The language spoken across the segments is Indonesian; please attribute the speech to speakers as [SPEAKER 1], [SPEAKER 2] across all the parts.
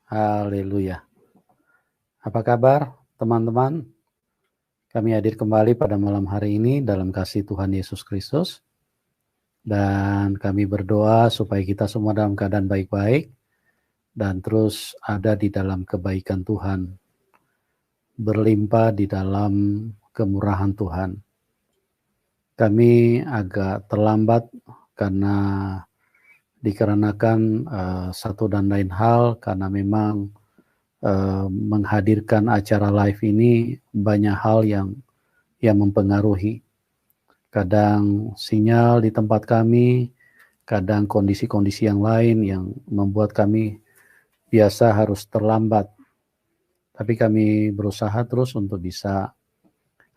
[SPEAKER 1] Haleluya. Apa kabar teman-teman? Kami hadir kembali pada malam hari ini dalam kasih Tuhan Yesus Kristus. Dan kami berdoa supaya kita semua dalam keadaan baik-baik dan terus ada di dalam kebaikan Tuhan. Berlimpah di dalam kemurahan Tuhan. Kami agak terlambat karena dikarenakan satu dan lain hal, karena memang menghadirkan acara live ini banyak hal yang mempengaruhi. Kadang sinyal di tempat kami, kadang kondisi-kondisi yang lain yang membuat kami biasa harus terlambat. Tapi kami berusaha terus untuk bisa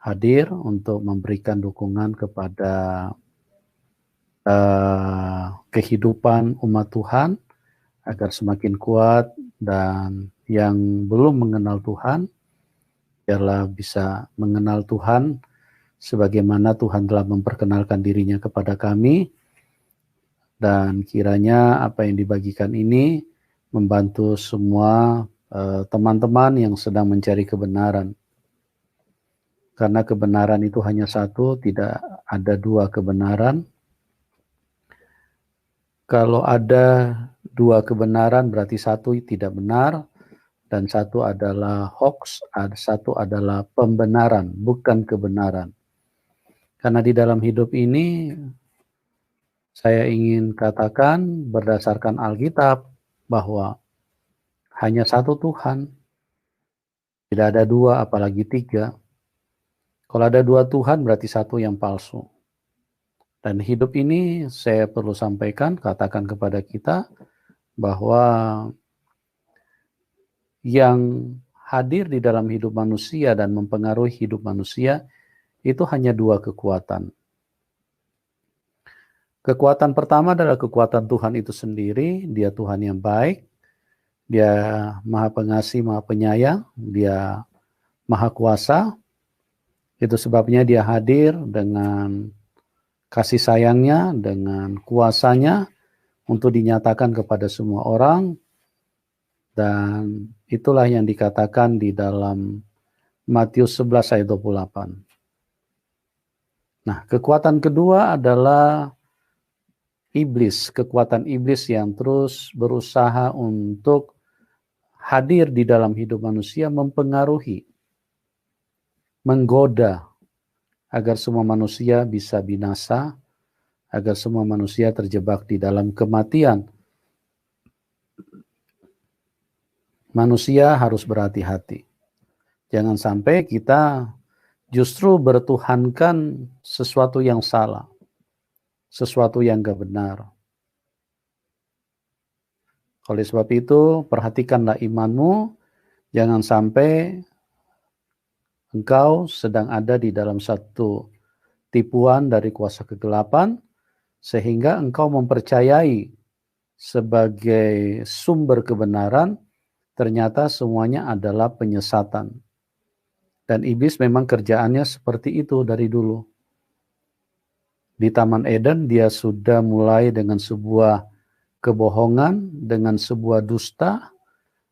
[SPEAKER 1] hadir untuk memberikan dukungan kepada kehidupan umat Tuhan agar semakin kuat, dan yang belum mengenal Tuhan biarlah bisa mengenal Tuhan sebagaimana Tuhan telah memperkenalkan dirinya kepada kami, dan kiranya apa yang dibagikan ini membantu semua teman-teman yang sedang mencari kebenaran. Karena kebenaran itu hanya satu, tidak ada dua kebenaran. Kalau ada dua kebenaran berarti satu tidak benar, dan satu adalah hoax, satu adalah pembenaran, bukan kebenaran. Karena di dalam hidup ini, saya ingin katakan berdasarkan Alkitab bahwa hanya satu Tuhan, tidak ada dua apalagi tiga. Kalau ada dua Tuhan berarti satu yang palsu. Dan hidup ini saya perlu sampaikan, katakan kepada kita bahwa yang hadir di dalam hidup manusia dan mempengaruhi hidup manusia itu hanya dua kekuatan. Kekuatan pertama adalah kekuatan Tuhan itu sendiri. Dia Tuhan yang baik, Dia Maha Pengasih, Maha Penyayang, Dia Maha Kuasa. Itu sebabnya Dia hadir dengan kasih sayangnya, dengan kuasanya untuk dinyatakan kepada semua orang. Dan itulah yang dikatakan di dalam Matius 11 ayat 28. Nah, kekuatan kedua adalah iblis, kekuatan iblis yang terus berusaha untuk hadir di dalam hidup manusia, mempengaruhi, menggoda agar semua manusia bisa binasa, agar semua manusia terjebak di dalam kematian. Manusia harus berhati-hati. Jangan sampai kita justru bertuhankan sesuatu yang salah, sesuatu yang gak benar. Oleh sebab itu, perhatikanlah imanmu, jangan sampai engkau sedang ada di dalam satu tipuan dari kuasa kegelapan, sehingga engkau mempercayai sebagai sumber kebenaran, ternyata semuanya adalah penyesatan. Dan iblis memang kerjaannya seperti itu dari dulu. Di Taman Eden dia sudah mulai dengan sebuah kebohongan, dengan sebuah dusta,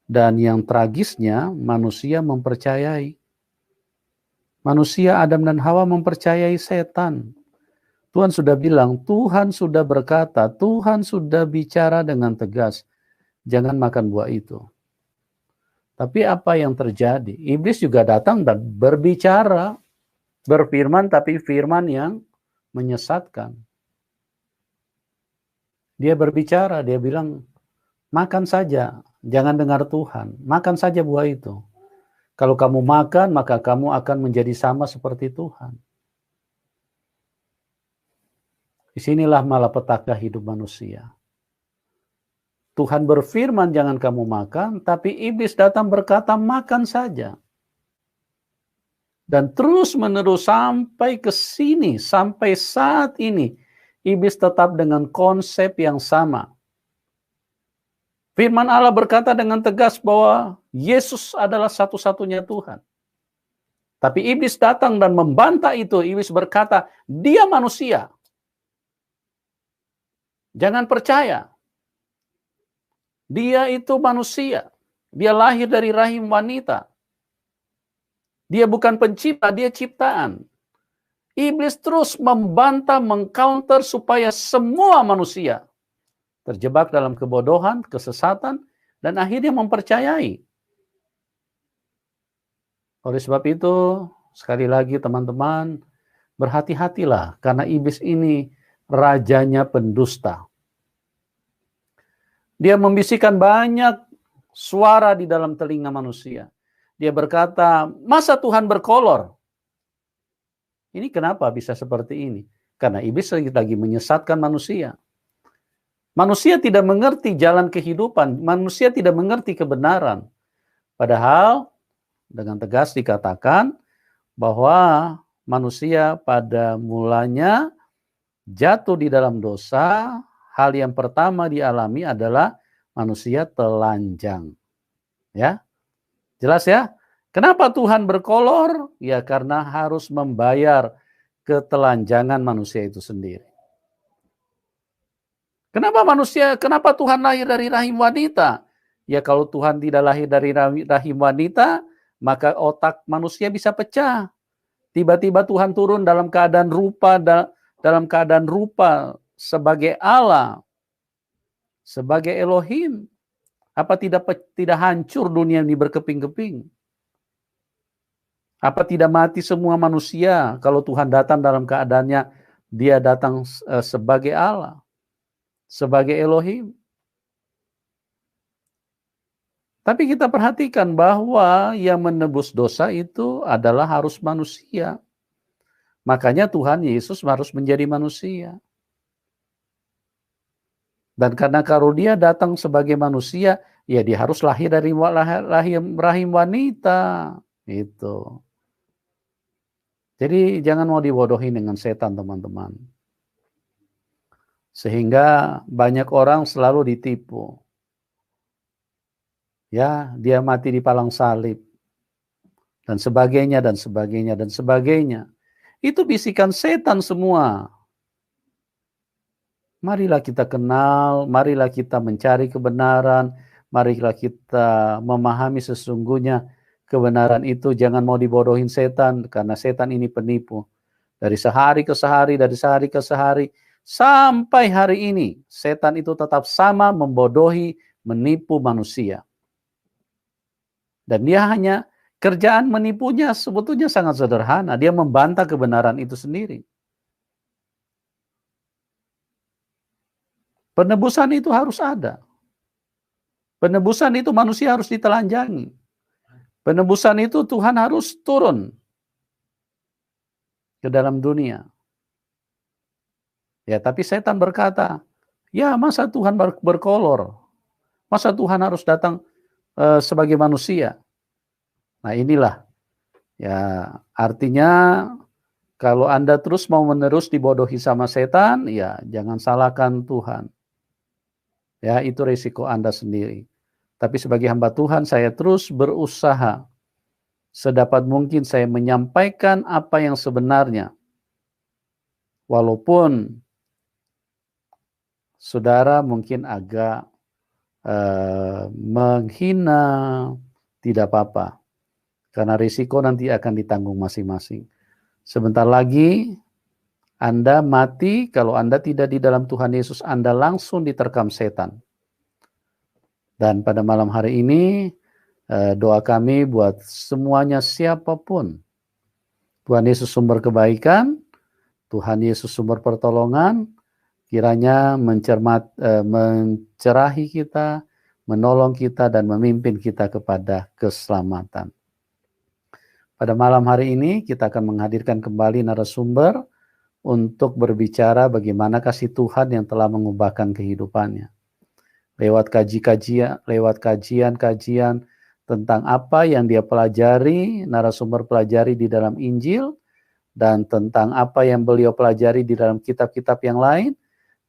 [SPEAKER 1] dan yang tragisnya manusia mempercayai. Manusia Adam dan Hawa mempercayai setan. Tuhan sudah bilang, Tuhan sudah berkata, Tuhan sudah bicara dengan tegas, jangan makan buah itu. Tapi apa yang terjadi? Iblis juga datang dan berbicara, berfirman, tapi firman yang menyesatkan. Dia berbicara, dia bilang, makan saja, jangan dengar Tuhan, makan saja buah itu. Kalau kamu makan, maka kamu akan menjadi sama seperti Tuhan. Disinilah malapetaka hidup manusia. Tuhan berfirman jangan kamu makan, tapi iblis datang berkata makan saja. Dan terus menerus sampai ke sini, sampai saat ini, iblis tetap dengan konsep yang sama. Firman Allah berkata dengan tegas bahwa Yesus adalah satu-satunya Tuhan. Tapi iblis datang dan membantah itu. Iblis berkata, dia manusia. Jangan percaya. Dia itu manusia. Dia lahir dari rahim wanita. Dia bukan pencipta, dia ciptaan. Iblis terus membantah, mengcounter supaya semua manusia terjebak dalam kebodohan, kesesatan, dan akhirnya mempercayai. Oleh sebab itu, sekali lagi teman-teman, berhati-hatilah karena iblis ini rajanya pendusta. Dia membisikkan banyak suara di dalam telinga manusia. Dia berkata, masa Tuhan berkolor? Ini kenapa bisa seperti ini? Karena iblis lagi menyesatkan manusia. Manusia tidak mengerti jalan kehidupan. Manusia tidak mengerti kebenaran. Padahal dengan tegas dikatakan bahwa manusia pada mulanya jatuh di dalam dosa. Hal yang pertama dialami adalah manusia telanjang. Ya, jelas ya? Kenapa Tuhan berkolor? Ya karena harus membayar ketelanjangan manusia itu sendiri. Kenapa Tuhan lahir dari rahim wanita? Ya kalau Tuhan tidak lahir dari rahim wanita, maka otak manusia bisa pecah. Tiba-tiba Tuhan turun dalam keadaan rupa sebagai Allah, sebagai Elohim. Apa tidak hancur dunia ini berkeping-keping? Apa tidak mati semua manusia kalau Tuhan datang dalam keadaannya dia datang sebagai Allah, sebagai Elohim? Tapi kita perhatikan bahwa yang menebus dosa itu adalah harus manusia. Makanya Tuhan Yesus harus menjadi manusia. Dan karena kalau dia datang sebagai manusia, ya dia harus lahir dari rahim wanita. Itu. Jadi jangan mau dibodohi dengan setan, teman-teman. Sehingga banyak orang selalu ditipu. Ya, dia mati di palang salib. Dan sebagainya, dan sebagainya, dan sebagainya. Itu bisikan setan semua. Marilah kita kenal, marilah kita mencari kebenaran, marilah kita memahami sesungguhnya kebenaran itu. Jangan mau dibodohin setan, karena setan ini penipu. Dari sehari ke sehari, dari sehari ke sehari, sampai hari ini, setan itu tetap sama membodohi, menipu manusia. Dan dia hanya, kerjaan menipunya sebetulnya sangat sederhana. Dia membantah kebenaran itu sendiri. Penebusan itu harus ada. Penebusan itu manusia harus ditelanjangi. Penebusan itu Tuhan harus turun ke dalam dunia. Ya, tapi setan berkata, ya masa Tuhan berkolor? Masa Tuhan harus datang sebagai manusia? Nah inilah, ya artinya kalau Anda terus mau menerus dibodohi sama setan, ya jangan salahkan Tuhan. Ya, itu risiko Anda sendiri. Tapi sebagai hamba Tuhan, saya terus berusaha sedapat mungkin saya menyampaikan apa yang sebenarnya. Walaupun saudara mungkin agak menghina, tidak apa-apa. Karena risiko nanti akan ditanggung masing-masing. Sebentar lagi Anda mati, kalau Anda tidak di dalam Tuhan Yesus, Anda langsung diterkam setan. Dan pada malam hari ini, doa kami buat semuanya siapapun. Tuhan Yesus sumber kebaikan, Tuhan Yesus sumber pertolongan, kiranya mencerahi kita, menolong kita, dan memimpin kita kepada keselamatan. Pada malam hari ini, kita akan menghadirkan kembali narasumber untuk berbicara bagaimana kasih Tuhan yang telah mengubahkan kehidupannya. Lewat kajian-kajian tentang apa yang dia pelajari, narasumber pelajari di dalam Injil, dan tentang apa yang beliau pelajari di dalam kitab-kitab yang lain,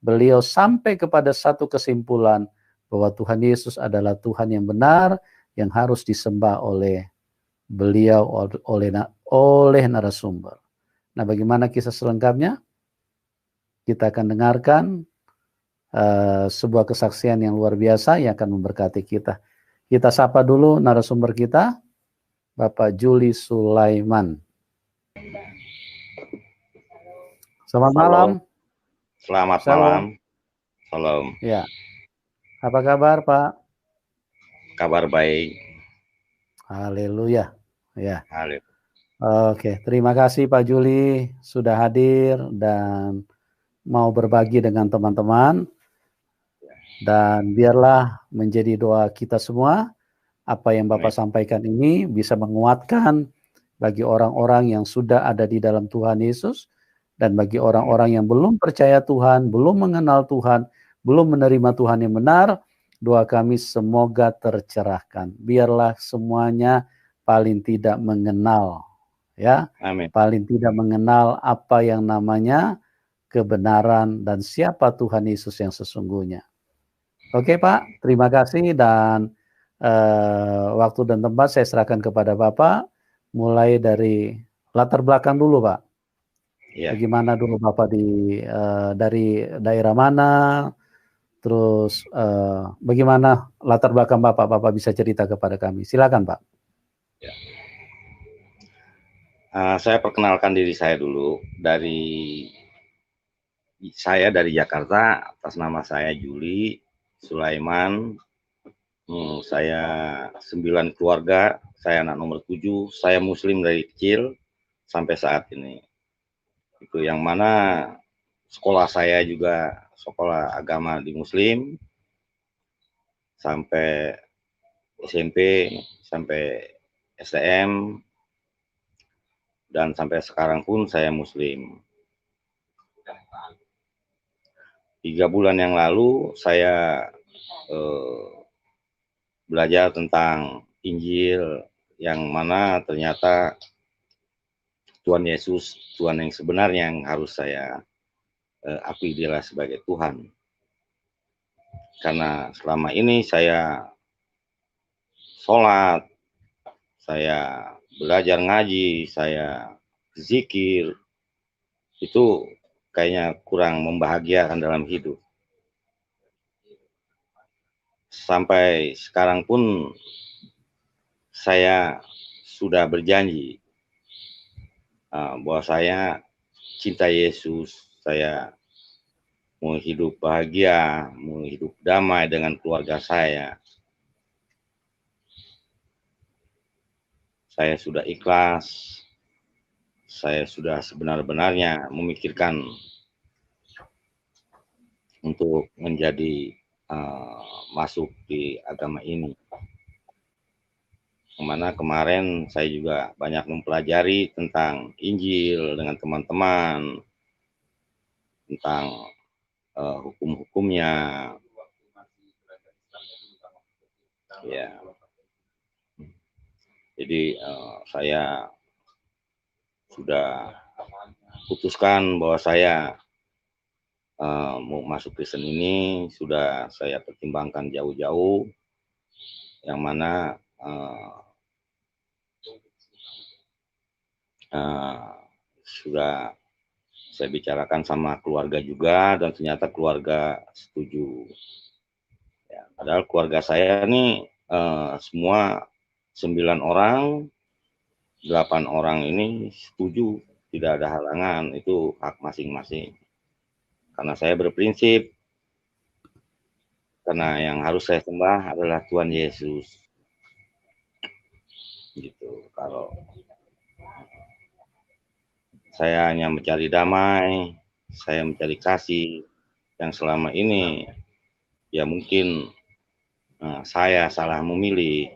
[SPEAKER 1] beliau sampai kepada satu kesimpulan bahwa Tuhan Yesus adalah Tuhan yang benar, yang harus disembah oleh beliau, oleh narasumber. Nah, bagaimana kisah selengkapnya? Kita akan dengarkan sebuah kesaksian yang luar biasa yang akan memberkati kita. Kita sapa dulu narasumber kita, Bapak Juli Sulaiman. Selamat malam.
[SPEAKER 2] Selamat
[SPEAKER 1] Shalom.
[SPEAKER 2] malam. Salam.
[SPEAKER 1] Ya. Apa kabar, Pak?
[SPEAKER 2] Kabar baik.
[SPEAKER 1] Haleluya. Ya.
[SPEAKER 2] Haleluya.
[SPEAKER 1] Oke, terima kasih Pak Juli sudah hadir dan mau berbagi dengan teman-teman. Dan biarlah menjadi doa kita semua, apa yang Bapak sampaikan ini bisa menguatkan bagi orang-orang yang sudah ada di dalam Tuhan Yesus, dan bagi orang-orang yang belum percaya Tuhan, belum mengenal Tuhan, belum menerima Tuhan yang benar, doa kami semoga tercerahkan. Biarlah semuanya paling tidak mengenal, ya,
[SPEAKER 2] Amin.
[SPEAKER 1] paling tidak mengenal apa yang namanya kebenaran dan siapa Tuhan Yesus yang sesungguhnya. Oke Pak, terima kasih, dan waktu dan tempat saya serahkan kepada Bapak, mulai dari latar belakang dulu Pak.
[SPEAKER 2] Ya.
[SPEAKER 1] Bagaimana dulu Bapak dari daerah mana, terus bagaimana latar belakang Bapak bisa cerita kepada kami. Silakan Pak.
[SPEAKER 2] Ya. Saya perkenalkan diri saya dulu. Saya dari Jakarta, atas nama saya Juli Sulaiman. Saya 9 keluarga, saya anak nomor 7, saya muslim dari kecil sampai saat ini. Itu yang mana sekolah saya juga sekolah agama di muslim, sampai SMP, sampai STM, dan sampai sekarang pun saya muslim. 3 bulan yang lalu saya belajar tentang Injil, yang mana ternyata Tuhan Yesus, Tuhan yang sebenarnya yang harus saya akui Dia sebagai Tuhan. Karena selama ini saya sholat, saya belajar ngaji, saya zikir, itu kayaknya kurang membahagiakan dalam hidup. Sampai sekarang pun saya sudah berjanji bahwa saya cinta Yesus, saya mau hidup bahagia, mau hidup damai dengan keluarga saya. Saya sudah ikhlas, saya sudah sebenar-benarnya memikirkan untuk menjadi masuk di agama ini. Kemana kemarin saya juga banyak mempelajari tentang Injil dengan teman-teman, tentang hukum-hukumnya. Ya, jadi saya sudah putuskan bahwa saya mau masuk Kristen ini, sudah saya pertimbangkan jauh-jauh, yang mana sudah saya bicarakan sama keluarga juga, dan ternyata keluarga setuju. Ya, padahal keluarga saya nih semua 9 orang, 8 orang ini setuju, tidak ada halangan, itu hak masing-masing. Karena saya berprinsip, karena yang harus saya sembah adalah Tuhan Yesus. Gitu. Kalau saya hanya mencari damai, saya mencari kasih, yang selama ini ya mungkin saya salah memilih.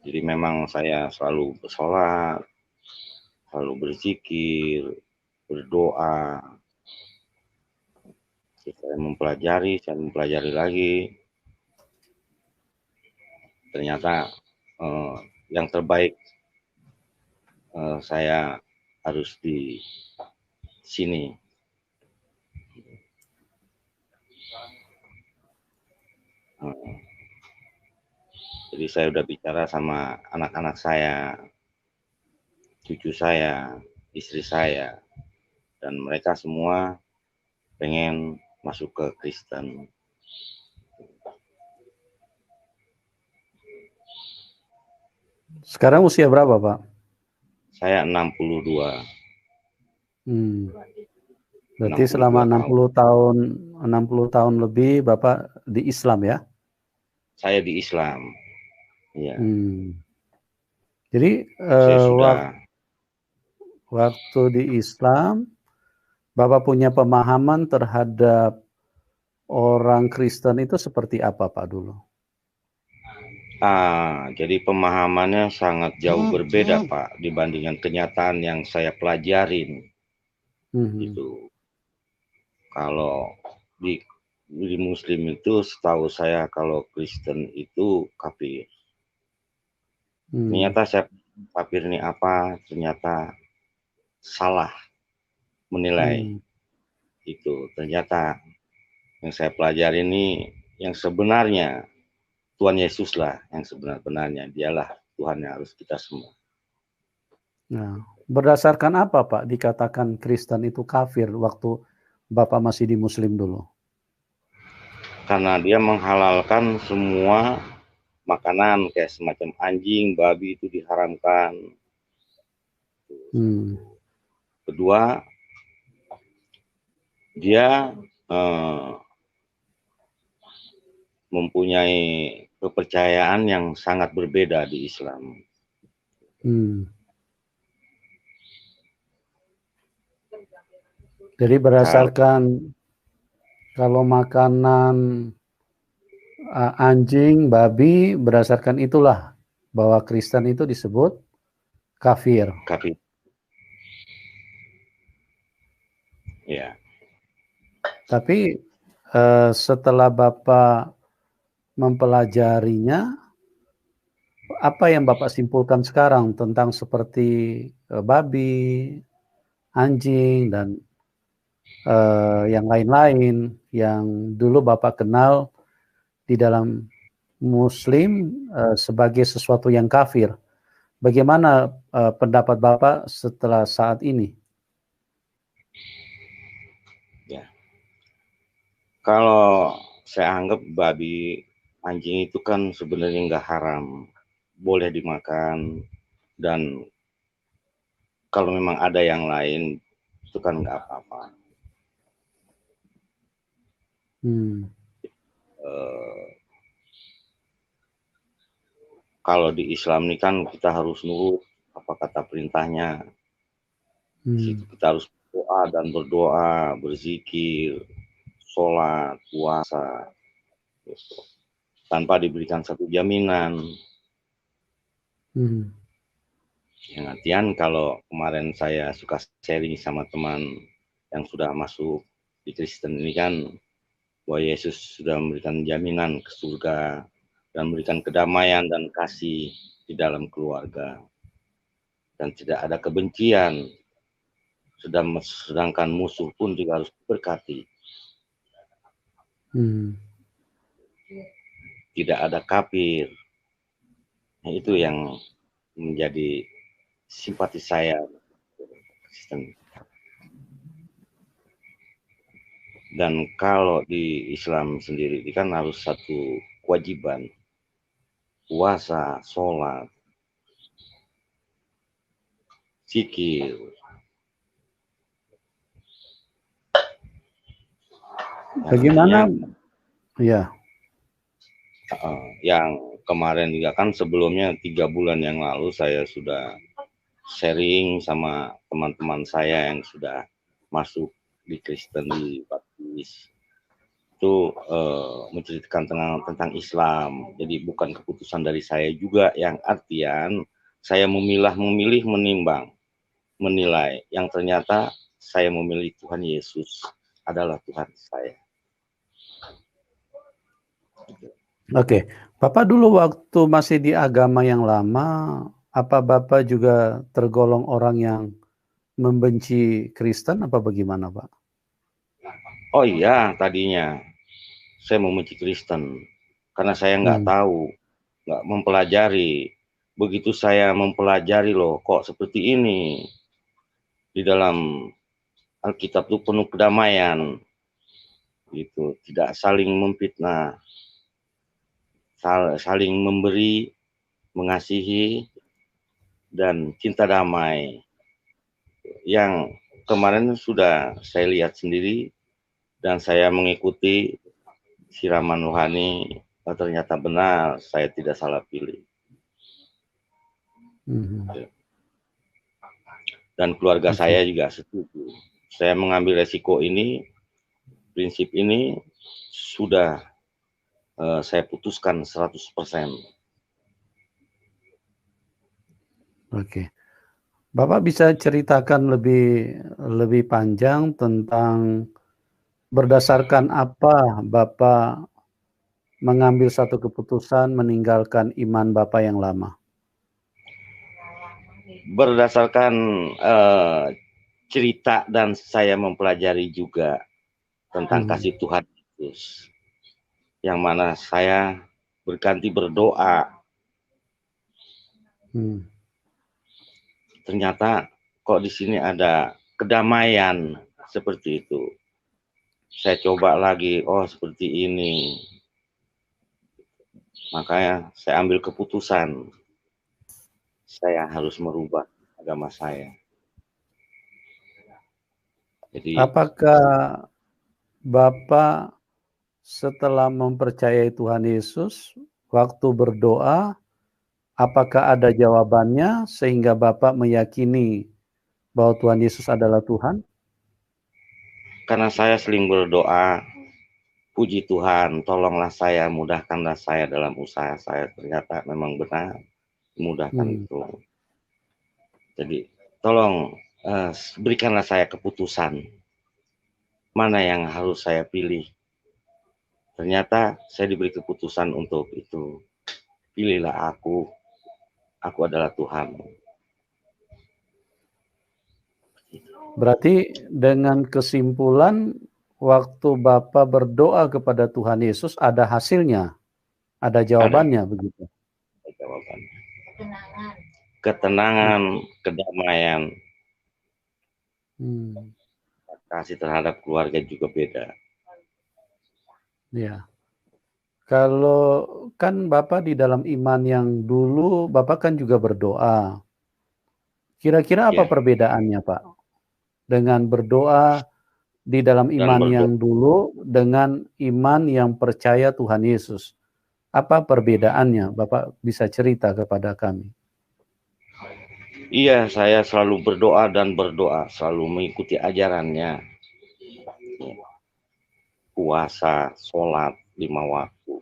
[SPEAKER 2] Jadi memang saya selalu bersolat, selalu berzikir, berdoa. Saya mempelajari lagi. Ternyata yang terbaik saya harus di sini. Jadi saya udah bicara sama anak-anak saya, cucu saya, istri saya, dan mereka semua pengen masuk ke Kristen.
[SPEAKER 1] Sekarang usia berapa, Pak?
[SPEAKER 2] Saya 62.
[SPEAKER 1] Berarti
[SPEAKER 2] 62
[SPEAKER 1] selama
[SPEAKER 2] tahun.
[SPEAKER 1] 60 tahun lebih Bapak di Islam ya?
[SPEAKER 2] Saya di Islam. Iya.
[SPEAKER 1] Jadi
[SPEAKER 2] Saya sudah
[SPEAKER 1] waktu di Islam, Bapak punya pemahaman terhadap orang Kristen itu seperti apa, Pak, dulu?
[SPEAKER 2] jadi pemahamannya sangat jauh berbeda, Pak, dibandingkan kenyataan yang saya pelajarin. Gitu. Kalau di Muslim itu setahu saya kalau Kristen itu kafir. Ternyata saya kafir ini apa? Ternyata salah menilai itu. Ternyata yang saya pelajari ini yang sebenarnya Tuhan Yesus lah yang sebenar-benarnya, dialah Tuhan yang harus kita semua.
[SPEAKER 1] Nah, berdasarkan apa, Pak, dikatakan Kristen itu kafir waktu Bapak masih di Muslim dulu?
[SPEAKER 2] Karena dia menghalalkan semua makanan kayak semacam anjing, babi itu diharamkan. Kedua, dia mempunyai kepercayaan yang sangat berbeda di Islam.
[SPEAKER 1] Jadi berdasarkan kalau makanan anjing, babi, berdasarkan itulah bahwa Kristen itu disebut kafir.
[SPEAKER 2] Kafir. Ya.
[SPEAKER 1] Tapi setelah Bapak mempelajarinya, apa yang Bapak simpulkan sekarang tentang seperti babi, anjing, dan yang lain-lain yang dulu Bapak kenal di dalam Muslim sebagai sesuatu yang kafir? Bagaimana pendapat Bapak setelah saat ini?
[SPEAKER 2] Ya. Kalau saya anggap babi, anjing itu kan sebenarnya nggak haram, boleh dimakan, dan kalau memang ada yang lain itu kan nggak apa-apa. Kalau di Islam ini kan kita harus nurut apa kata perintahnya. Kita harus berdoa dan berdoa, berzikir, sholat, puasa, tanpa diberikan satu jaminan. Yang artian kalau kemarin saya suka sharing sama teman yang sudah masuk di Kristen ini kan, bahwa Yesus sudah memberikan jaminan ke surga dan memberikan kedamaian dan kasih di dalam keluarga. Dan tidak ada kebencian, sedangkan musuh pun juga harus diberkati. Tidak ada kafir. Nah, itu yang menjadi simpati saya Kristen. Dan kalau di Islam sendiri ini kan harus satu kewajiban, puasa, sholat, zikir.
[SPEAKER 1] Bagaimana? Ya.
[SPEAKER 2] Yang kemarin juga kan sebelumnya 3 bulan yang lalu saya sudah sharing sama teman-teman saya yang sudah masuk di Kristen, di Baptis. Itu menceritakan tentang Islam. Jadi bukan keputusan dari saya juga, yang artian saya memilih, menimbang, menilai, yang ternyata saya memilih Tuhan Yesus adalah Tuhan saya.
[SPEAKER 1] Oke, Bapak dulu waktu masih di agama yang lama, apa Bapak juga tergolong orang yang membenci Kristen apa bagaimana, Pak?
[SPEAKER 2] Oh iya, tadinya saya membenci Kristen karena saya nggak tahu nggak mempelajari. Begitu saya mempelajari loh, kok seperti ini. Di dalam Alkitab itu penuh kedamaian, gitu. Tidak saling memfitnah, saling memberi, mengasihi, dan cinta damai. Yang kemarin sudah saya lihat sendiri dan saya mengikuti siraman rohani, ternyata benar, saya tidak salah pilih. Dan keluarga saya juga setuju. Saya mengambil resiko ini, prinsip ini sudah saya putuskan 100%.
[SPEAKER 1] Oke. Bapak bisa ceritakan lebih panjang tentang berdasarkan apa Bapak mengambil satu keputusan meninggalkan iman Bapak yang lama?
[SPEAKER 2] Berdasarkan cerita dan saya mempelajari juga tentang kasih Tuhan Yesus, yang mana saya berganti berdoa. Ternyata kok di sini ada kedamaian seperti itu. Saya coba lagi, oh seperti ini. Makanya saya ambil keputusan, saya harus merubah agama saya. Jadi,
[SPEAKER 1] apakah Bapak setelah mempercayai Tuhan Yesus, waktu berdoa, apakah ada jawabannya sehingga Bapak meyakini bahwa Tuhan Yesus adalah Tuhan?
[SPEAKER 2] karena saya sering berdoa, puji Tuhan, tolonglah saya, mudahkanlah saya dalam usaha saya. Ternyata memang benar, mudahkan itu. Jadi, tolong berikanlah saya keputusan, mana yang harus saya pilih. Ternyata saya diberi keputusan untuk itu. Pilihlah aku adalah Tuhan.
[SPEAKER 1] Berarti dengan kesimpulan waktu Bapak berdoa kepada Tuhan Yesus ada hasilnya, ada jawabannya begitu.
[SPEAKER 2] Ada jawabannya. Ketenangan, kedamaian, kasih terhadap keluarga juga beda.
[SPEAKER 1] Ya. Kalau kan Bapak di dalam iman yang dulu, Bapak kan juga berdoa. Kira-kira apa perbedaannya, Pak? Dengan berdoa di dalam iman yang dulu dengan iman yang percaya Tuhan Yesus. Apa perbedaannya? Bapak bisa cerita kepada kami.
[SPEAKER 2] Iya, saya selalu berdoa dan berdoa, selalu mengikuti ajarannya. Puasa, sholat 5 waktu,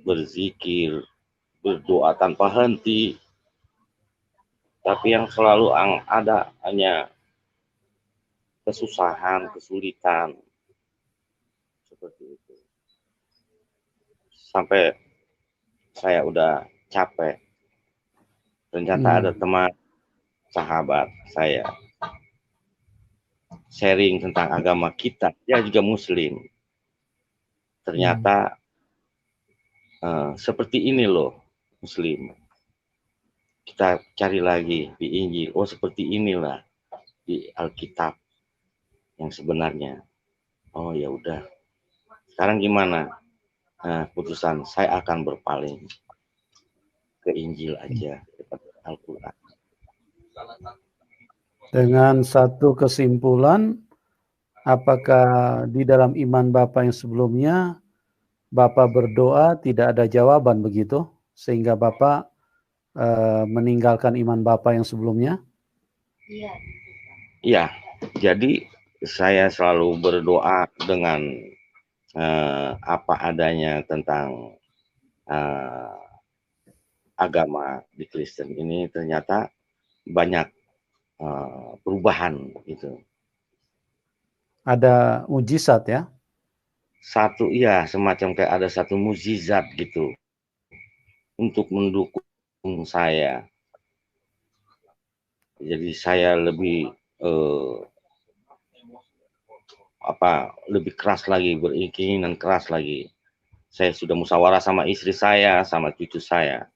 [SPEAKER 2] berzikir, berdoa tanpa henti. Tapi yang selalu ada hanya kesusahan, kesulitan. Seperti itu. Sampai saya udah capek. Ternyata ada teman, sahabat saya, sharing tentang agama kita. Dia juga Muslim. Ternyata seperti ini loh Muslim. Kita cari lagi di Injil. Oh seperti inilah di Alkitab yang sebenarnya. Oh ya udah. Sekarang gimana? Putusan saya akan berpaling ke Injil aja daripada Al-Quran.
[SPEAKER 1] Dengan satu kesimpulan, apakah di dalam iman Bapak yang sebelumnya Bapak berdoa tidak ada jawaban begitu, sehingga Bapak meninggalkan iman Bapak yang sebelumnya?
[SPEAKER 2] Iya, jadi saya selalu berdoa dengan apa adanya tentang agama di Kristen ini. Ternyata banyak perubahan gitu.
[SPEAKER 1] Ada mujizat ya?
[SPEAKER 2] Satu ya, semacam kayak ada satu mukjizat gitu untuk mendukung saya. Jadi saya lebih lebih keras lagi, berkeinginan keras lagi. Saya sudah musyawarah sama istri saya, sama cucu saya.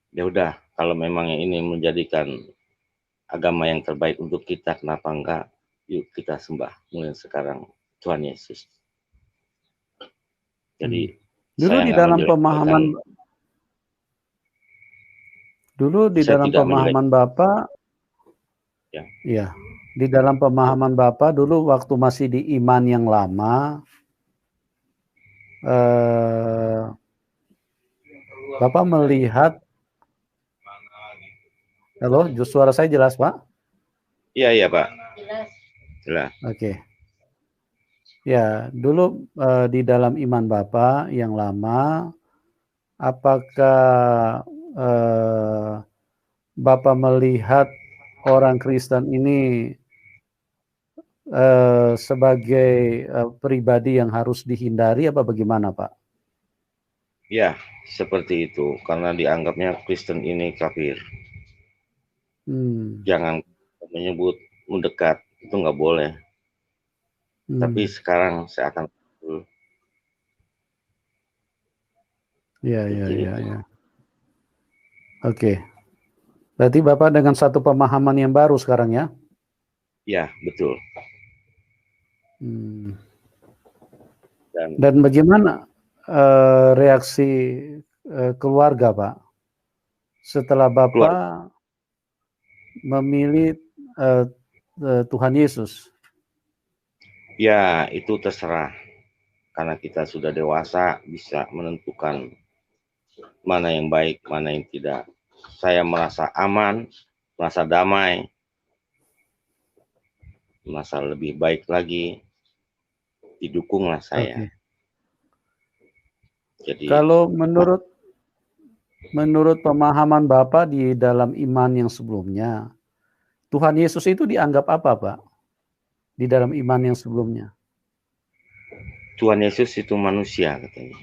[SPEAKER 2] Ya udah, kalau memang ini menjadikan agama yang terbaik untuk kita, kenapa enggak? Yuk kita sembah mulai sekarang Tuhan Yesus. Jadi
[SPEAKER 1] Dulu
[SPEAKER 2] saya
[SPEAKER 1] di
[SPEAKER 2] nggak
[SPEAKER 1] dalam
[SPEAKER 2] menjelek-jelekan. Saya tidak menjelek.
[SPEAKER 1] pemahaman Bapak,
[SPEAKER 2] Ya,
[SPEAKER 1] ya, di dalam pemahaman Bapak dulu waktu masih di iman yang lama, Bapak melihat, halo, suara saya jelas Pak?
[SPEAKER 2] iya iya Pak. Jelas.
[SPEAKER 1] Oke. Ya, dulu di dalam iman Bapak yang lama, apakah Bapak melihat orang Kristen ini sebagai pribadi yang harus dihindari apa bagaimana Pak?
[SPEAKER 2] Ya, seperti itu. Karena dianggapnya Kristen ini kafir. Jangan menyebut mendekat, itu nggak boleh. Tapi sekarang saya akan
[SPEAKER 1] Ya,
[SPEAKER 2] seperti itu.
[SPEAKER 1] Oke. Berarti Bapak dengan satu pemahaman yang baru sekarang ya?
[SPEAKER 2] Ya, betul.
[SPEAKER 1] Dan bagaimana reaksi keluarga Pak setelah Bapak memilih Tuhan Yesus?
[SPEAKER 2] Ya, itu terserah. Karena kita sudah dewasa, bisa menentukan mana yang baik, mana yang tidak. Saya merasa aman, merasa damai, merasa lebih baik lagi, didukunglah saya. Jadi
[SPEAKER 1] kalau menurut pemahaman Bapak di dalam iman yang sebelumnya, Tuhan Yesus itu dianggap apa Pak? Di dalam iman yang sebelumnya?
[SPEAKER 2] Tuhan Yesus itu manusia katanya.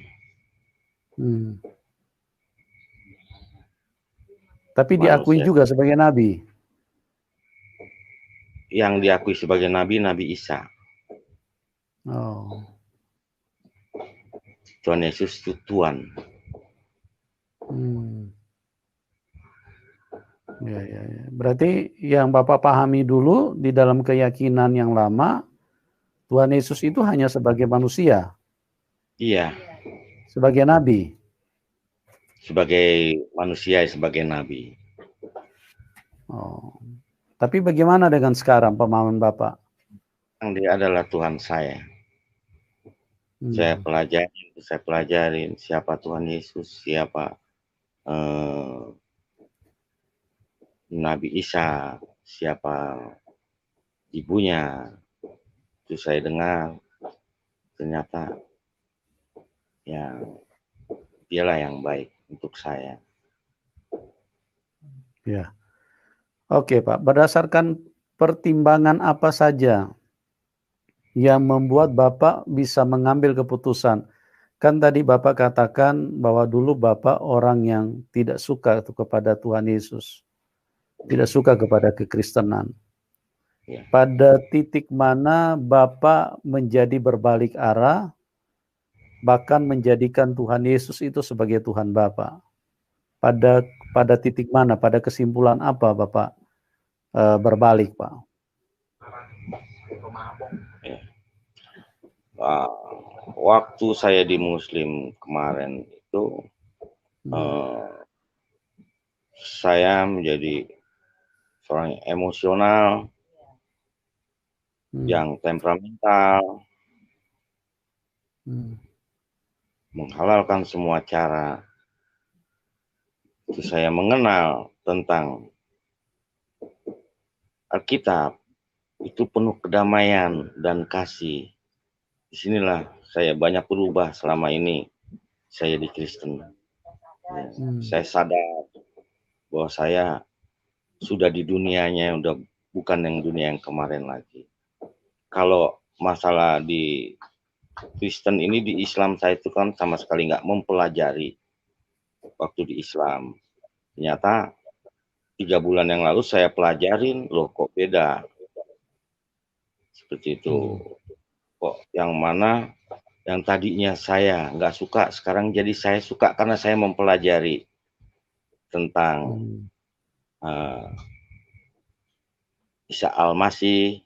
[SPEAKER 1] Tapi diakui juga sebagai nabi.
[SPEAKER 2] Yang diakui sebagai nabi, Nabi Isa. Tuhan Yesus itu Tuhan.
[SPEAKER 1] Ya. Berarti yang Bapak pahami dulu di dalam keyakinan yang lama, Tuhan Yesus itu hanya sebagai manusia.
[SPEAKER 2] Iya.
[SPEAKER 1] Sebagai nabi.
[SPEAKER 2] Sebagai manusia, sebagai nabi.
[SPEAKER 1] Tapi bagaimana dengan sekarang pemahaman Bapak?
[SPEAKER 2] Dia adalah Tuhan saya. Saya pelajarin siapa Tuhan Yesus, siapa Nabi Isa, siapa ibunya. Itu saya dengar, ternyata ya dialah yang baik untuk saya.
[SPEAKER 1] Ya. Oke Pak, berdasarkan pertimbangan apa saja yang membuat Bapak bisa mengambil keputusan? Kan tadi Bapak katakan bahwa dulu Bapak orang yang tidak suka kepada Tuhan Yesus. Tidak suka kepada kekristenan. Pada titik mana Bapak menjadi berbalik arah, bahkan menjadikan Tuhan Yesus itu sebagai Tuhan Bapak? Pada titik mana, pada kesimpulan apa Bapak berbalik Pak?
[SPEAKER 2] Waktu saya di Muslim kemarin itu, saya menjadi seorang emosional, yang temperamental, menghalalkan semua cara. Itu saya mengenal tentang Alkitab, itu penuh kedamaian dan kasih. Disinilah saya banyak berubah selama ini saya di Kristen. Saya sadar bahwa saya sudah di dunianya, udah bukan yang dunia yang kemarin lagi. Kalau masalah di Kristen ini, di Islam saya itu kan sama sekali nggak mempelajari waktu di Islam. Ternyata 3 bulan yang lalu saya pelajarin, loh kok beda. Seperti itu. Kok yang mana yang tadinya saya nggak suka, sekarang jadi saya suka karena saya mempelajari tentang uh, Isa Al-Masih,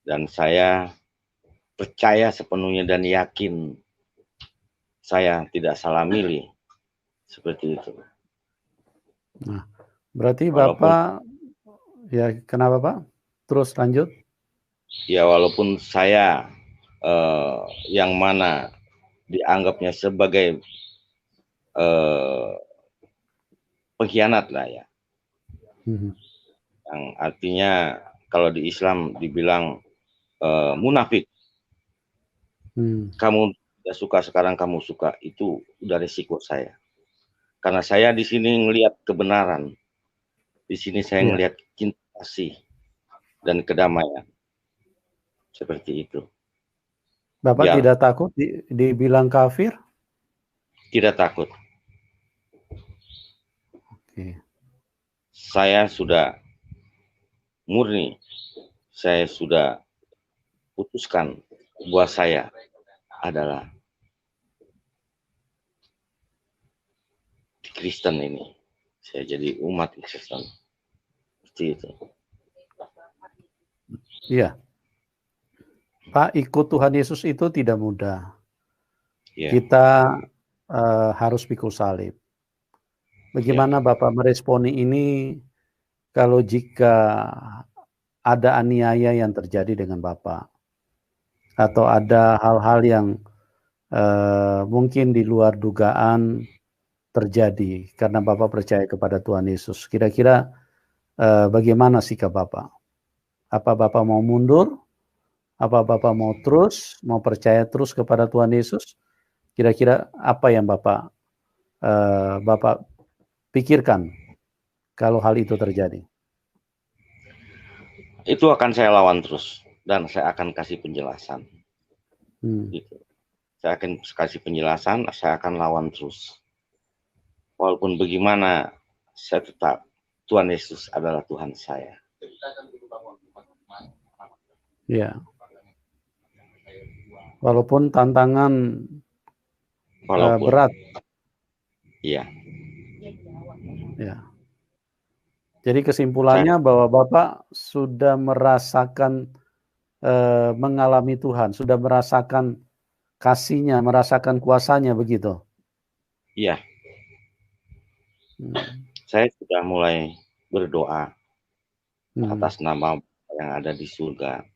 [SPEAKER 2] dan saya percaya sepenuhnya dan yakin saya tidak salah milih, seperti itu.
[SPEAKER 1] Nah, berarti
[SPEAKER 2] Walaupun
[SPEAKER 1] Bapak, ya kenapa Pak? Terus lanjut.
[SPEAKER 2] ya walaupun saya yang mana dianggapnya sebagai pengkhianat lah ya, yang artinya kalau di Islam dibilang munafik. Kamu tidak suka, sekarang kamu suka, itu udah resiko saya. Karena saya di sini ngelihat kebenaran, di sini saya ngelihat cinta kasih dan kedamaian, seperti itu.
[SPEAKER 1] Bapak tidak takut dibilang kafir?
[SPEAKER 2] Tidak takut. Saya sudah murni, saya sudah putuskan bahwa saya adalah Kristen ini. Saya jadi umat Kristen. Seperti itu.
[SPEAKER 1] Iya. Pak, ikut Tuhan Yesus itu tidak mudah. Kita harus pikul salib. Bagaimana Bapak meresponi ini kalau jika ada aniaya yang terjadi dengan Bapak? Atau ada hal-hal yang mungkin di luar dugaan terjadi karena Bapak percaya kepada Tuhan Yesus. Kira-kira bagaimana sikap Bapak? Apa Bapak mau mundur? Apa Bapak mau percaya terus kepada Tuhan Yesus? Kira-kira apa yang Bapak pikirkan kalau hal itu terjadi?
[SPEAKER 2] Itu akan saya lawan terus dan saya akan kasih penjelasan. Gitu. Saya akan kasih penjelasan, saya akan lawan terus. Walaupun bagaimana, saya tetap Tuhan Yesus adalah Tuhan saya.
[SPEAKER 1] Ya. Walaupun tantangan berat.
[SPEAKER 2] Iya.
[SPEAKER 1] Ya. Jadi kesimpulannya bahwa Bapak sudah merasakan mengalami Tuhan, sudah merasakan kasih-Nya, merasakan kuasa-Nya, begitu?
[SPEAKER 2] Iya. Saya sudah mulai berdoa atas nama yang ada di surga.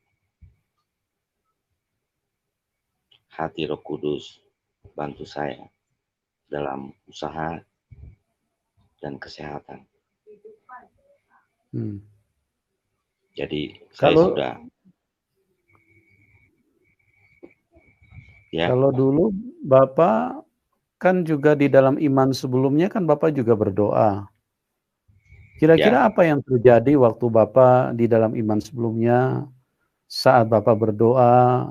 [SPEAKER 2] Hati Roh Kudus bantu saya dalam usaha dan kesehatan. Jadi saya sudah. Ya.
[SPEAKER 1] Kalau dulu Bapak kan juga di dalam iman sebelumnya kan Bapak juga berdoa. Kira-kira apa yang terjadi waktu Bapak di dalam iman sebelumnya saat Bapak berdoa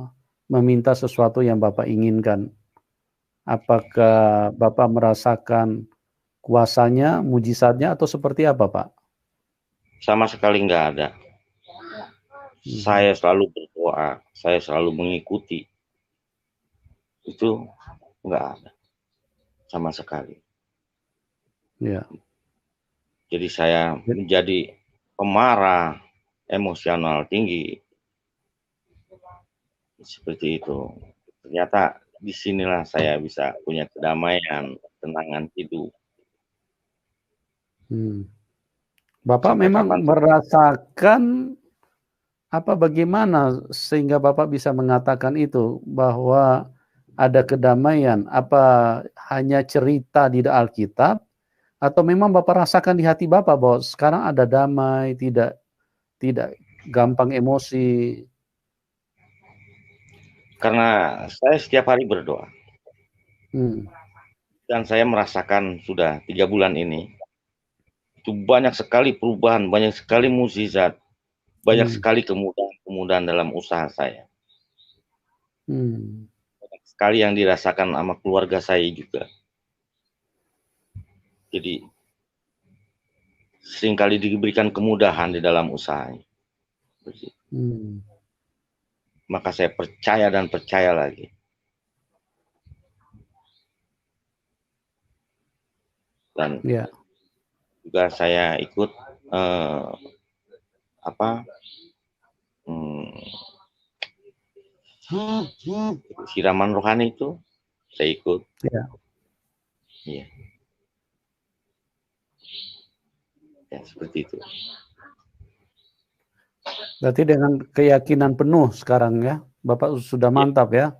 [SPEAKER 1] meminta sesuatu yang Bapak inginkan? Apakah Bapak merasakan kuasanya, mujizatnya, atau seperti apa, Pak?
[SPEAKER 2] Sama sekali nggak ada. Saya selalu berdoa, saya selalu mengikuti. Itu nggak ada sama sekali.
[SPEAKER 1] Ya.
[SPEAKER 2] Jadi saya menjadi pemarah, emosional tinggi. Seperti itu. Ternyata disinilah saya bisa punya kedamaian, ketenangan hidup.
[SPEAKER 1] Bapak
[SPEAKER 2] sampai
[SPEAKER 1] memang merasakan bagaimana sehingga Bapak bisa mengatakan itu bahwa ada kedamaian? Apa hanya cerita di Alkitab atau memang Bapak rasakan di hati Bapak bahwa sekarang ada damai, tidak gampang emosi?
[SPEAKER 2] Karena saya setiap hari berdoa. Dan saya merasakan sudah 3 bulan ini itu banyak sekali perubahan, banyak sekali mukjizat, banyak sekali kemudahan dalam usaha saya. Banyak sekali yang dirasakan sama keluarga saya juga. Jadi seringkali diberikan kemudahan di dalam usahanya. maka saya percaya dan percaya lagi. Dan juga saya ikut siraman rohani itu, saya ikut.
[SPEAKER 1] Ya.
[SPEAKER 2] Iya. Ya, seperti itu.
[SPEAKER 1] Berarti dengan keyakinan penuh sekarang ya, Bapak sudah mantap ya,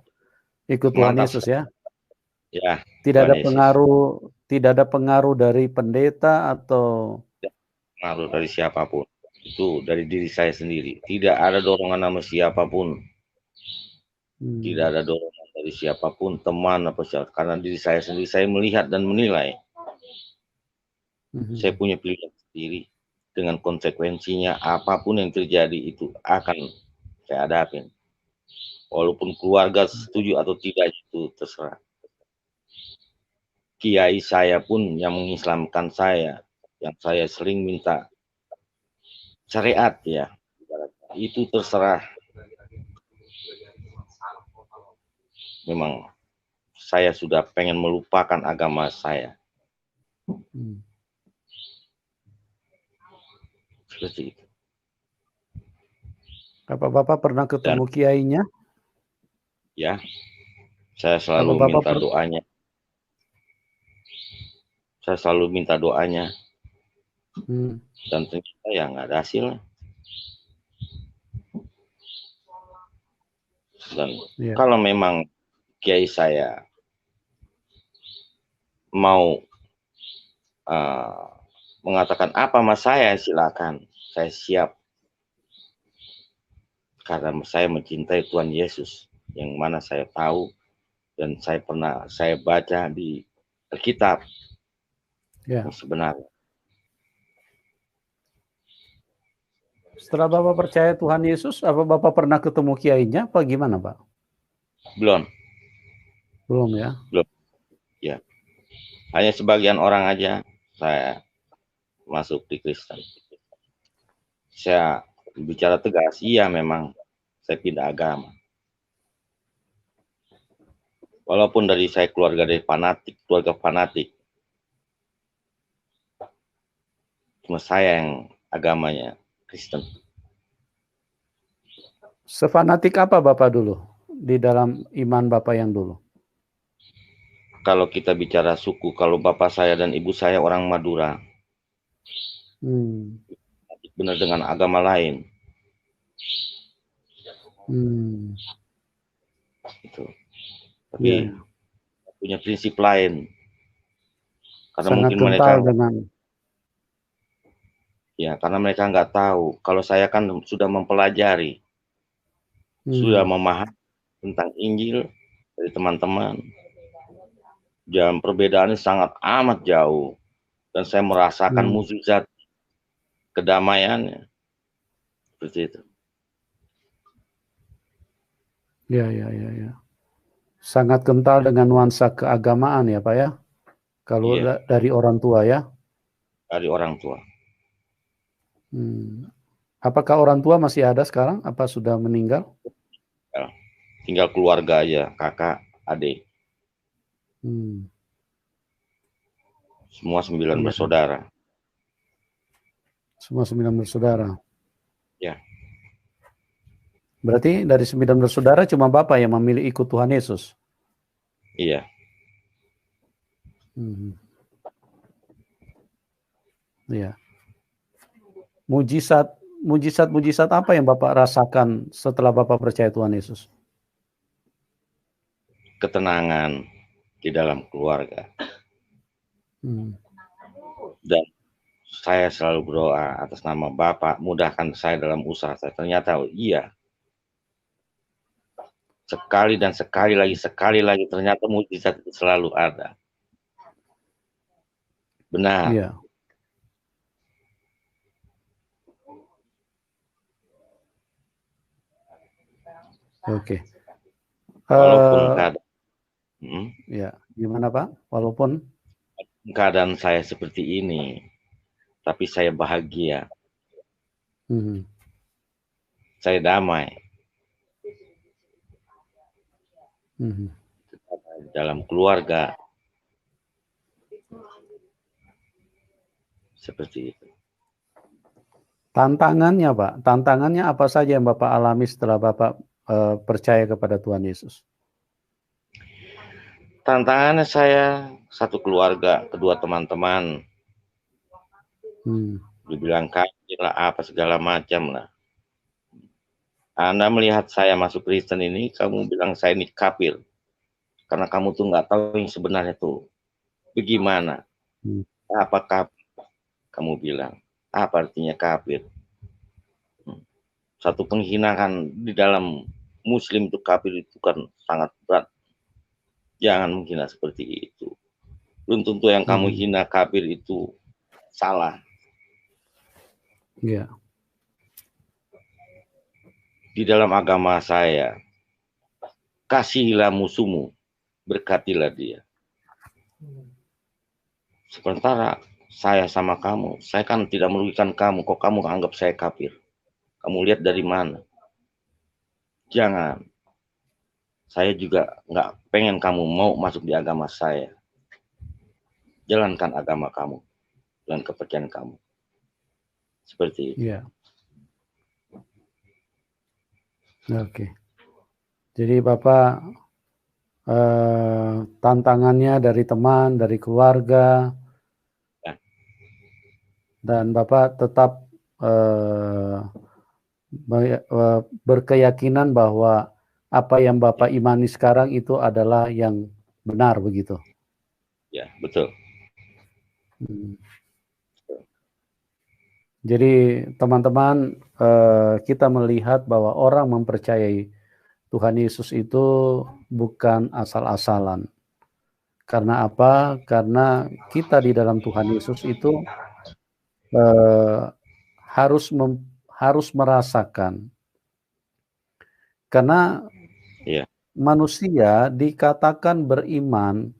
[SPEAKER 1] ikut Tuhan Yesus ya.
[SPEAKER 2] Ya.
[SPEAKER 1] Tidak ada pengaruh dari pendeta atau
[SPEAKER 2] pengaruh dari siapapun. Itu dari diri saya sendiri. Tidak ada dorongan sama siapapun. Tidak ada dorongan dari siapapun, teman apa siapa. Karena diri saya sendiri, saya melihat dan menilai. Saya punya pilihan sendiri. Dengan konsekuensinya, apapun yang terjadi itu akan saya hadapin. Walaupun keluarga setuju atau tidak, itu terserah. Kiai saya pun yang mengislamkan saya, yang saya sering minta syariat ya, itu terserah. Memang saya sudah pengen melupakan agama saya. Seperti itu.
[SPEAKER 1] Bapak pernah ketemu kiainya?
[SPEAKER 2] Ya, saya selalu minta doanya. Saya selalu minta doanya. Dan ternyata ya nggak ada hasil. Dan kalau memang kiai saya mau mengatakan apa mas saya, silakan, saya siap. Karena saya mencintai Tuhan Yesus, yang mana saya tahu dan saya baca di Alkitab yang sebenarnya.
[SPEAKER 1] Setelah Bapak percaya Tuhan Yesus, apa Bapak pernah ketemu kiainya, apa gimana Pak?
[SPEAKER 2] Belum ya. Belum. Ya. Hanya sebagian orang aja saya masuk di Kristen. Saya bicara tegas, iya memang saya pindah agama. Walaupun dari saya keluarga fanatik. Cuma saya yang agamanya Kristen.
[SPEAKER 1] Sefanatik apa Bapak dulu di dalam iman Bapak yang dulu?
[SPEAKER 2] Kalau kita bicara suku, kalau bapak saya dan ibu saya orang Madura. Benar dengan agama lain. Itu. Tapi punya prinsip lain. Karena
[SPEAKER 1] sangat
[SPEAKER 2] mungkin
[SPEAKER 1] kental
[SPEAKER 2] mereka
[SPEAKER 1] dengan
[SPEAKER 2] karena mereka nggak tahu. Kalau saya kan sudah mempelajari, sudah memahami tentang Injil dari teman-teman. Dan perbedaannya sangat amat jauh. Dan saya merasakan mukjizat kedamaiannya. Seperti itu.
[SPEAKER 1] Ya. Sangat kental dengan nuansa keagamaan ya Pak ya. Kalau dari orang tua ya.
[SPEAKER 2] Dari orang tua.
[SPEAKER 1] Apakah orang tua masih ada sekarang? Apa sudah meninggal?
[SPEAKER 2] Tinggal keluarga aja, kakak, adik. Semua 9 bersaudara.
[SPEAKER 1] Semua 9 bersaudara.
[SPEAKER 2] Ya.
[SPEAKER 1] Berarti dari 9 bersaudara cuma Bapak yang memilih ikut Tuhan Yesus?
[SPEAKER 2] Iya.
[SPEAKER 1] Iya. Mujizat apa yang Bapak rasakan setelah Bapak percaya Tuhan Yesus?
[SPEAKER 2] Ketenangan di dalam keluarga. Dan saya selalu berdoa atas nama Bapak, mudahkan saya dalam usaha saya. Ternyata iya. Sekali lagi, ternyata mujizat itu selalu ada. Benar.
[SPEAKER 1] Iya. Oke.
[SPEAKER 2] Walaupun keadaan,
[SPEAKER 1] ya, gimana Pak? Walaupun
[SPEAKER 2] keadaan saya seperti ini, tapi saya bahagia. Saya damai. dalam keluarga, seperti itu.
[SPEAKER 1] Tantangannya, Pak, tantangannya apa saja yang Bapak alami setelah Bapak percaya kepada Tuhan Yesus?
[SPEAKER 2] Tantangannya saya satu keluarga, kedua teman-teman, dibilang kafir lah, apa segala macam lah. Anda melihat saya masuk Kristen ini, kamu bilang saya ini kafir, karena kamu tuh nggak tahu yang sebenarnya tuh bagaimana. Apakah kamu bilang apa artinya kafir? Satu penghinaan di dalam Muslim itu, kafir itu kan sangat berat. Jangan menghina seperti itu. Belum tentu yang kamu hina kafir itu salah.
[SPEAKER 1] Ya.
[SPEAKER 2] Di dalam agama saya, kasihilah musuhmu, berkatilah dia. Sementara saya sama kamu, saya kan tidak merugikan kamu, kok kamu anggap saya kafir? Kamu lihat dari mana? Jangan. Saya juga nggak pengen kamu mau masuk di agama saya. Jalankan agama kamu dan kepercayaan kamu. Seperti itu.
[SPEAKER 1] Ya. Oke. Jadi Bapak tantangannya dari teman, dari keluarga,
[SPEAKER 2] Ya.
[SPEAKER 1] Dan Bapak tetap berkeyakinan bahwa apa yang Bapak imani sekarang itu adalah yang benar, begitu?
[SPEAKER 2] Ya, betul.
[SPEAKER 1] Jadi teman-teman, kita melihat bahwa orang mempercayai Tuhan Yesus itu bukan asal-asalan. Karena apa? Karena kita di dalam Tuhan Yesus itu harus merasakan. Karena manusia dikatakan beriman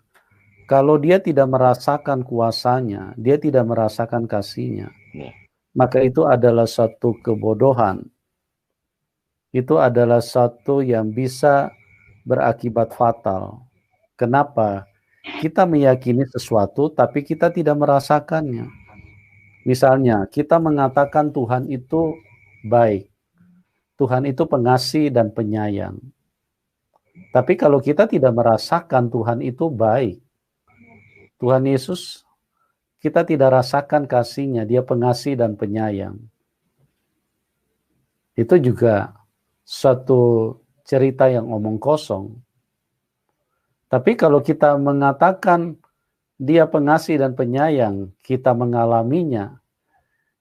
[SPEAKER 1] kalau dia tidak merasakan kuasanya, dia tidak merasakan kasihnya. Maka itu adalah satu kebodohan. Itu adalah satu yang bisa berakibat fatal. Kenapa? Kita meyakini sesuatu tapi kita tidak merasakannya. Misalnya, kita mengatakan Tuhan itu baik. Tuhan itu pengasih dan penyayang. Tapi kalau kita tidak merasakan Tuhan itu baik, Tuhan Yesus, kita tidak rasakan kasih-Nya, Dia pengasih dan penyayang. Itu juga suatu cerita yang omong kosong. Tapi kalau kita mengatakan Dia pengasih dan penyayang, kita mengalaminya,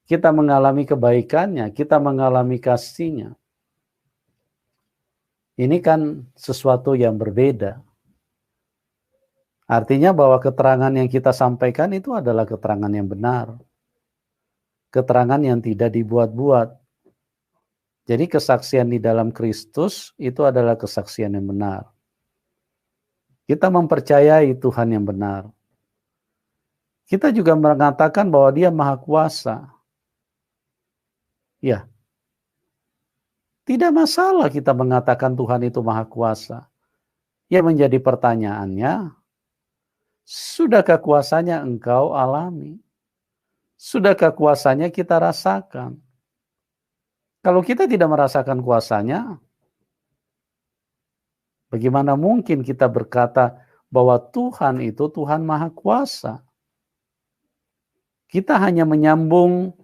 [SPEAKER 1] kita mengalami kebaikannya, kita mengalami kasih-Nya. Ini kan sesuatu yang berbeda. Artinya bahwa keterangan yang kita sampaikan itu adalah keterangan yang benar. Keterangan yang tidak dibuat-buat. Jadi kesaksian di dalam Kristus itu adalah kesaksian yang benar. Kita mempercayai Tuhan yang benar. Kita juga mengatakan bahwa Dia Maha Kuasa. Ya. Tidak masalah kita mengatakan Tuhan itu Maha Kuasa. Yang menjadi pertanyaannya, sudahkah kuasanya engkau alami? Sudahkah kuasanya kita rasakan? Kalau kita tidak merasakan kuasanya, bagaimana mungkin kita berkata bahwa Tuhan itu Tuhan Maha Kuasa? Kita hanya menyambung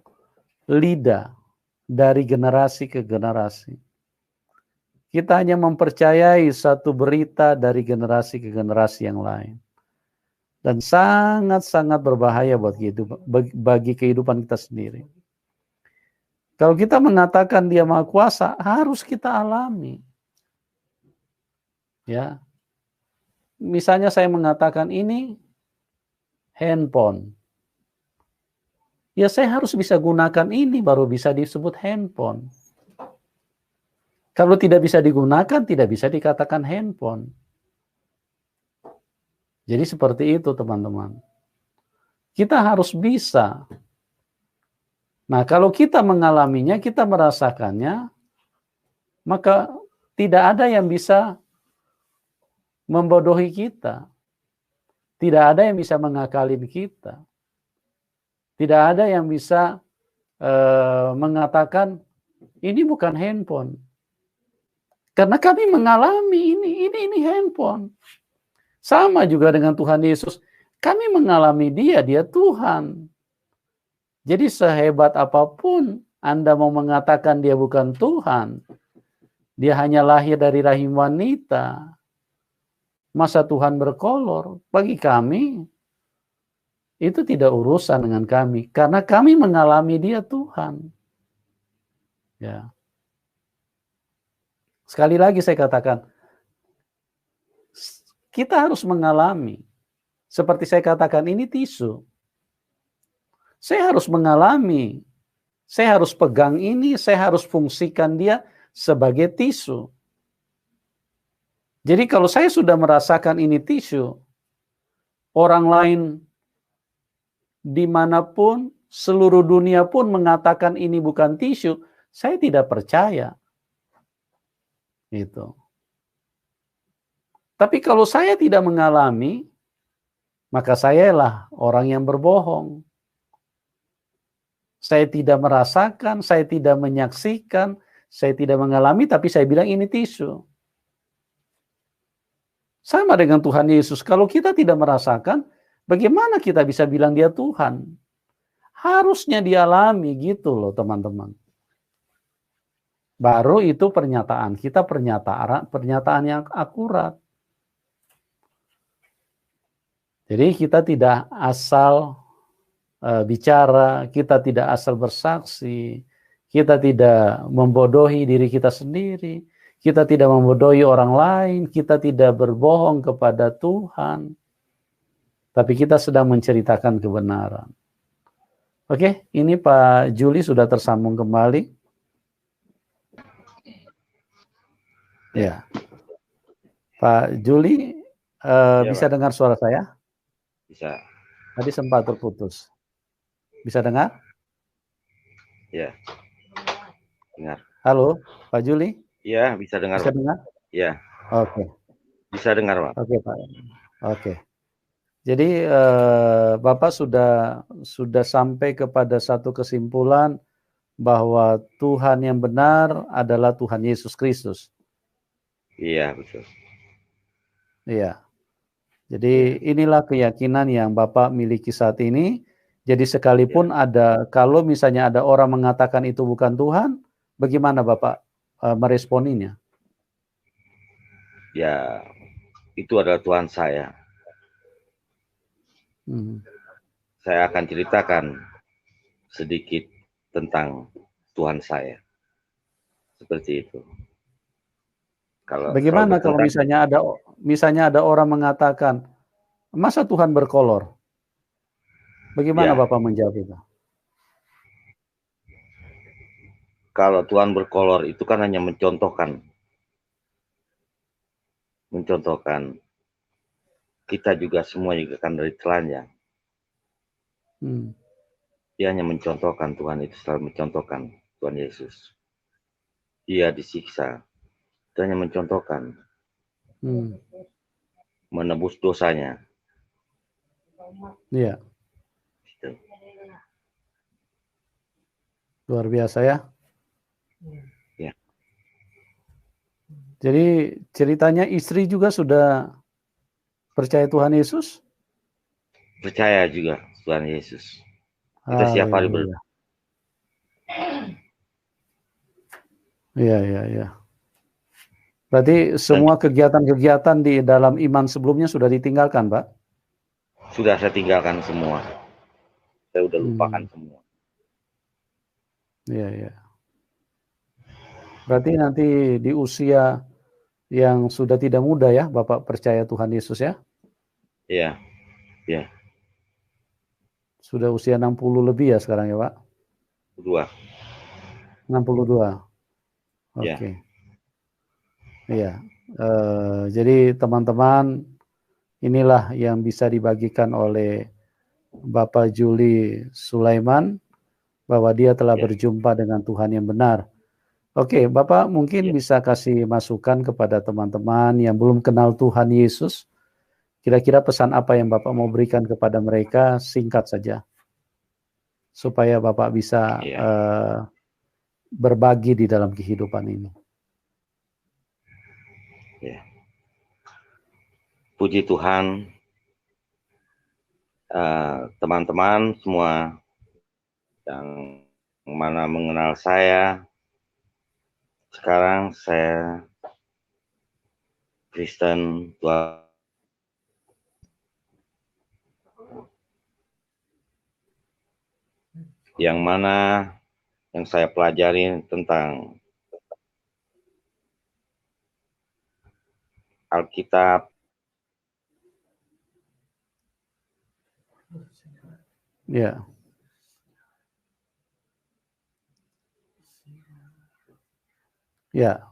[SPEAKER 1] lidah dari generasi ke generasi. Kita hanya mempercayai satu berita dari generasi ke generasi yang lain. Dan sangat-sangat berbahaya bagi kehidupan kita sendiri. Kalau kita mengatakan Dia Maha Kuasa, harus kita alami. Ya. Misalnya saya mengatakan ini handphone. Ya saya harus bisa gunakan ini baru bisa disebut handphone. Kalau tidak bisa digunakan, tidak bisa dikatakan handphone. Jadi seperti itu teman-teman. Kita harus bisa. Nah kalau kita mengalaminya, kita merasakannya, maka tidak ada yang bisa membodohi kita. Tidak ada yang bisa mengakalin kita. Tidak ada yang bisa mengatakan ini bukan handphone. Karena kami mengalami ini handphone. Sama juga dengan Tuhan Yesus. Kami mengalami dia Tuhan. Jadi sehebat apapun Anda mau mengatakan dia bukan Tuhan, dia hanya lahir dari rahim wanita, masa Tuhan berkolor? Bagi kami, itu tidak urusan dengan kami. Karena kami mengalami dia Tuhan. Ya. Sekali lagi saya katakan, kita harus mengalami. Seperti saya katakan, ini tisu. Saya harus mengalami. Saya harus pegang ini, saya harus fungsikan dia sebagai tisu. Jadi kalau saya sudah merasakan ini tisu, orang lain dimanapun, seluruh dunia pun mengatakan ini bukan tisu, saya tidak percaya. Itu. Tapi kalau saya tidak mengalami, maka sayalah orang yang berbohong. Saya tidak merasakan, saya tidak menyaksikan, saya tidak mengalami, tapi saya bilang ini tisu. Sama dengan Tuhan Yesus, kalau kita tidak merasakan, bagaimana kita bisa bilang dia Tuhan? Harusnya dialami gitu loh teman-teman. Baru itu pernyataan kita, pernyataan yang akurat. Jadi kita tidak asal bicara, kita tidak asal bersaksi, kita tidak membodohi diri kita sendiri, kita tidak membodohi orang lain, kita tidak berbohong kepada Tuhan, tapi kita sedang menceritakan kebenaran. Oke, ini Pak Juli sudah tersambung kembali. Ya, Pak Juli,
[SPEAKER 2] Ya,
[SPEAKER 1] bisa
[SPEAKER 2] Pak.
[SPEAKER 1] dengar suara saya?
[SPEAKER 2] Bisa.
[SPEAKER 1] Tadi sempat terputus. Bisa dengar?
[SPEAKER 2] Ya. Dengar.
[SPEAKER 1] Halo, Pak Juli?
[SPEAKER 2] Iya, bisa dengar.
[SPEAKER 1] Bisa dengar?
[SPEAKER 2] Iya.
[SPEAKER 1] Oke.
[SPEAKER 2] Bisa dengar, Pak.
[SPEAKER 1] Oke, Pak. Oke. Jadi Bapak sudah sampai kepada satu kesimpulan bahwa Tuhan yang benar adalah Tuhan Yesus Kristus.
[SPEAKER 2] Iya, betul.
[SPEAKER 1] Iya. Jadi inilah keyakinan yang Bapak miliki saat ini. Jadi sekalipun kalau misalnya ada orang mengatakan itu bukan Tuhan, bagaimana Bapak meresponinya?
[SPEAKER 2] Ya, itu adalah Tuhan saya. Saya akan ceritakan sedikit tentang Tuhan saya. Seperti itu.
[SPEAKER 1] Bagaimana kalau misalnya ada orang mengatakan, masa Tuhan berkolor? Bagaimana Bapak menjawab itu?
[SPEAKER 2] Kalau Tuhan berkolor itu kan hanya mencontohkan. Kita juga semua juga kan dari telanjang. Dia hanya mencontohkan, Tuhan itu selalu mencontohkan Tuhan Yesus. Dia disiksa. Itu hanya mencontohkan. Menebus dosanya.
[SPEAKER 1] Iya. Luar biasa ya.
[SPEAKER 2] Ya.
[SPEAKER 1] Jadi ceritanya istri juga sudah percaya Tuhan Yesus?
[SPEAKER 2] Percaya juga Tuhan Yesus. Kita siap hari berdoa.
[SPEAKER 1] Iya. Berarti semua kegiatan-kegiatan di dalam iman sebelumnya sudah ditinggalkan, Pak?
[SPEAKER 2] Sudah saya tinggalkan semua. Saya udah lupakan semua.
[SPEAKER 1] Iya. Berarti nanti di usia yang sudah tidak muda ya, Bapak percaya Tuhan Yesus ya?
[SPEAKER 2] Iya.
[SPEAKER 1] Sudah usia 60 lebih ya sekarang ya, Pak? 62. Oke. Iya. Jadi teman-teman, inilah yang bisa dibagikan oleh Bapak Juli Sulaiman, bahwa dia telah berjumpa dengan Tuhan yang benar. Oke, Bapak mungkin
[SPEAKER 2] Ya,
[SPEAKER 1] bisa kasih masukan kepada teman-teman yang belum kenal Tuhan Yesus. Kira-kira pesan apa yang Bapak mau berikan kepada mereka? Singkat saja, supaya Bapak bisa
[SPEAKER 2] ya.
[SPEAKER 1] berbagi di dalam kehidupan ini.
[SPEAKER 2] Ya. Puji Tuhan, teman-teman semua yang mana mengenal saya. Sekarang saya Kristen tua, yang mana yang saya pelajari tentang Alkitab,
[SPEAKER 1] Ya, ya.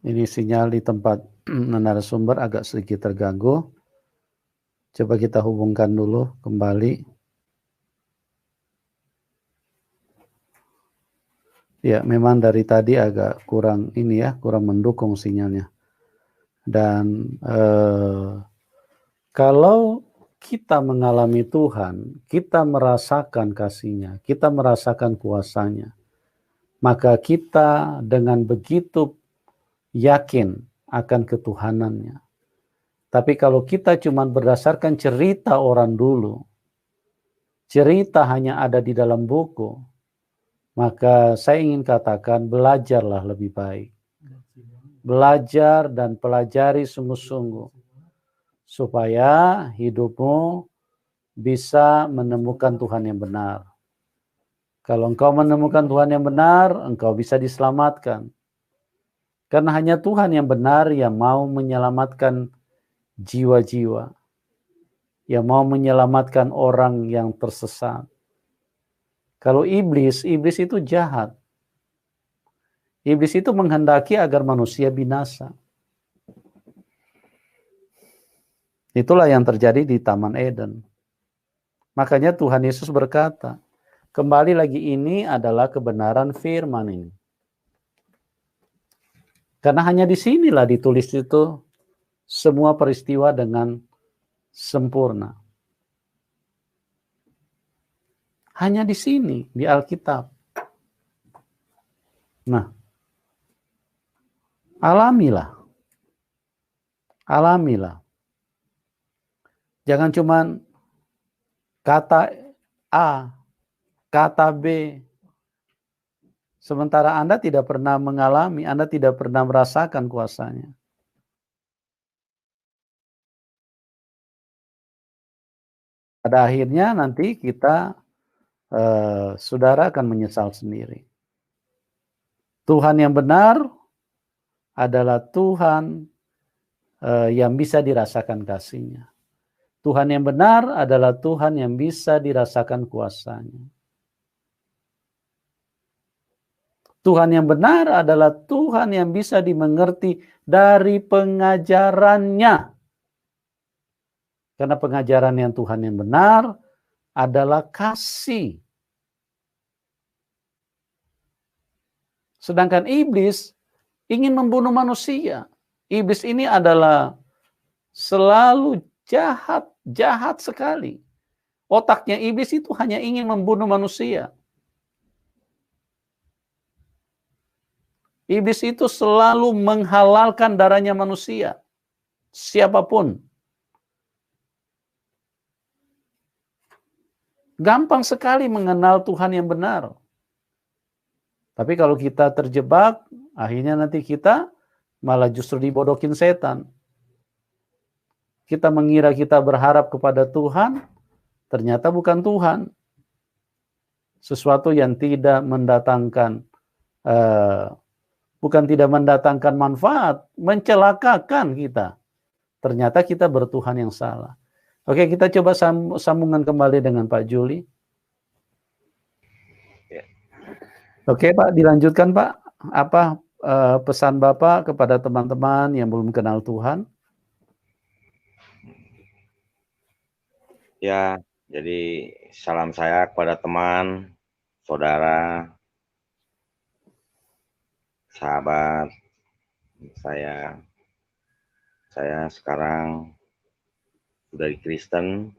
[SPEAKER 1] Ini sinyal di tempat narasumber agak sedikit terganggu. Coba kita hubungkan dulu kembali. Ya, memang dari tadi agak kurang ini ya, kurang mendukung sinyalnya. Dan kalau kita mengalami Tuhan, kita merasakan kasih-Nya, kita merasakan kuasa-Nya, maka kita dengan begitu yakin akan ketuhanan-Nya. Tapi kalau kita cuma berdasarkan cerita orang dulu, cerita hanya ada di dalam buku, maka saya ingin katakan belajarlah lebih baik. Belajar dan pelajari sungguh-sungguh supaya hidupmu bisa menemukan Tuhan yang benar. Kalau engkau menemukan Tuhan yang benar, engkau bisa diselamatkan. Karena hanya Tuhan yang benar yang mau menyelamatkan jiwa-jiwa, yang mau menyelamatkan orang yang tersesat. Kalau iblis itu jahat. Iblis itu menghendaki agar manusia binasa. Itulah yang terjadi di Taman Eden. Makanya Tuhan Yesus berkata, kembali lagi ini adalah kebenaran firman ini. Karena hanya di sinilah ditulis itu semua peristiwa dengan sempurna. Hanya di sini, di Alkitab. Nah, alamilah. Alamilah. Jangan cuman kata A, kata B. Sementara Anda tidak pernah mengalami, Anda tidak pernah merasakan kuasanya. Pada akhirnya nanti kita, saudara akan menyesal sendiri. Tuhan yang benar adalah Tuhan yang bisa dirasakan kasih-Nya. Tuhan yang benar adalah Tuhan yang bisa dirasakan kuasa-Nya. Tuhan yang benar adalah Tuhan yang bisa dimengerti dari pengajarannya. Karena pengajaran yang Tuhan yang benar adalah kasih. Sedangkan iblis ingin membunuh manusia. Iblis ini adalah selalu jahat sekali. Otaknya iblis itu hanya ingin membunuh manusia. Iblis itu selalu menghalalkan darahnya manusia. Siapapun. Gampang sekali mengenal Tuhan yang benar. Tapi kalau kita terjebak, akhirnya nanti kita malah justru dibodohin setan. Kita mengira kita berharap kepada Tuhan, ternyata bukan Tuhan. Sesuatu yang tidak mendatangkan, bukan tidak mendatangkan manfaat, mencelakakan kita. Ternyata kita bertuhan yang salah. Oke, kita coba sambungan kembali dengan Pak Juli.
[SPEAKER 2] ya,
[SPEAKER 1] Oke Pak, dilanjutkan Pak. Apa pesan Bapak kepada teman-teman yang belum kenal Tuhan?
[SPEAKER 2] ya. Jadi salam saya kepada teman, saudara sahabat saya sekarang sudah di Kristen,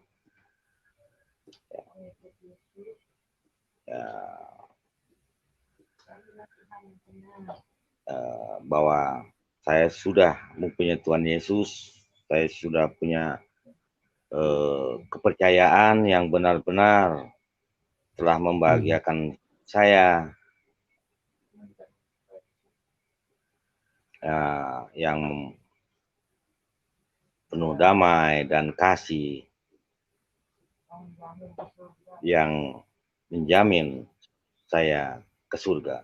[SPEAKER 2] ya, bahwa saya sudah mempunyai Tuhan Yesus, saya sudah punya kepercayaan yang benar-benar telah membahagiakan saya, yang penuh damai dan kasih yang menjamin saya ke surga.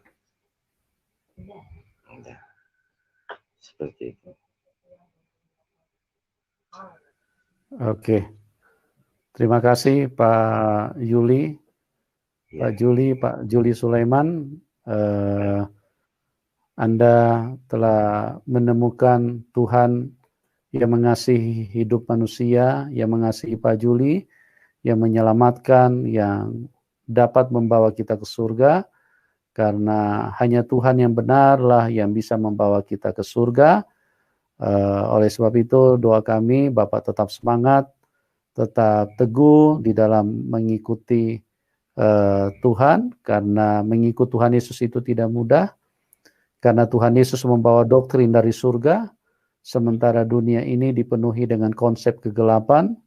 [SPEAKER 2] Seperti itu.
[SPEAKER 1] Oke. Terima kasih Pak Yuli.
[SPEAKER 2] Ya.
[SPEAKER 1] Pak Juli Sulaiman. Anda telah menemukan Tuhan yang mengasihi hidup manusia, yang mengasihi Pak Juli, yang menyelamatkan, yang dapat membawa kita ke surga, karena hanya Tuhan yang benarlah yang bisa membawa kita ke surga. Oleh sebab itu doa kami, Bapak tetap semangat, tetap teguh di dalam mengikuti Tuhan, karena mengikut Tuhan Yesus itu tidak mudah, karena Tuhan Yesus membawa doktrin dari surga, sementara dunia ini dipenuhi dengan konsep kegelapan,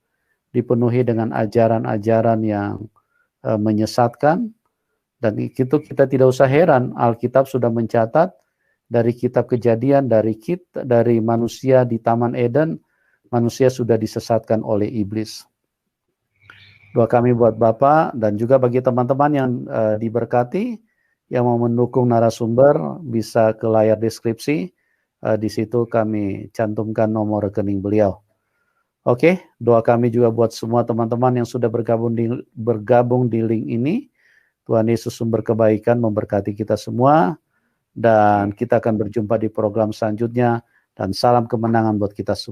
[SPEAKER 1] dipenuhi dengan ajaran-ajaran yang menyesatkan, dan itu kita tidak usah heran, Alkitab sudah mencatat dari kitab Kejadian, dari manusia di Taman Eden, manusia sudah disesatkan oleh iblis. Doa kami buat Bapak dan juga bagi teman-teman yang diberkati, yang mau mendukung narasumber bisa ke layar deskripsi, di situ kami cantumkan nomor rekening beliau. Oke, doa kami juga buat semua teman-teman yang sudah bergabung di link ini. Tuhan Yesus sumber kebaikan memberkati kita semua, dan kita akan berjumpa di program selanjutnya, dan salam kemenangan buat kita semua.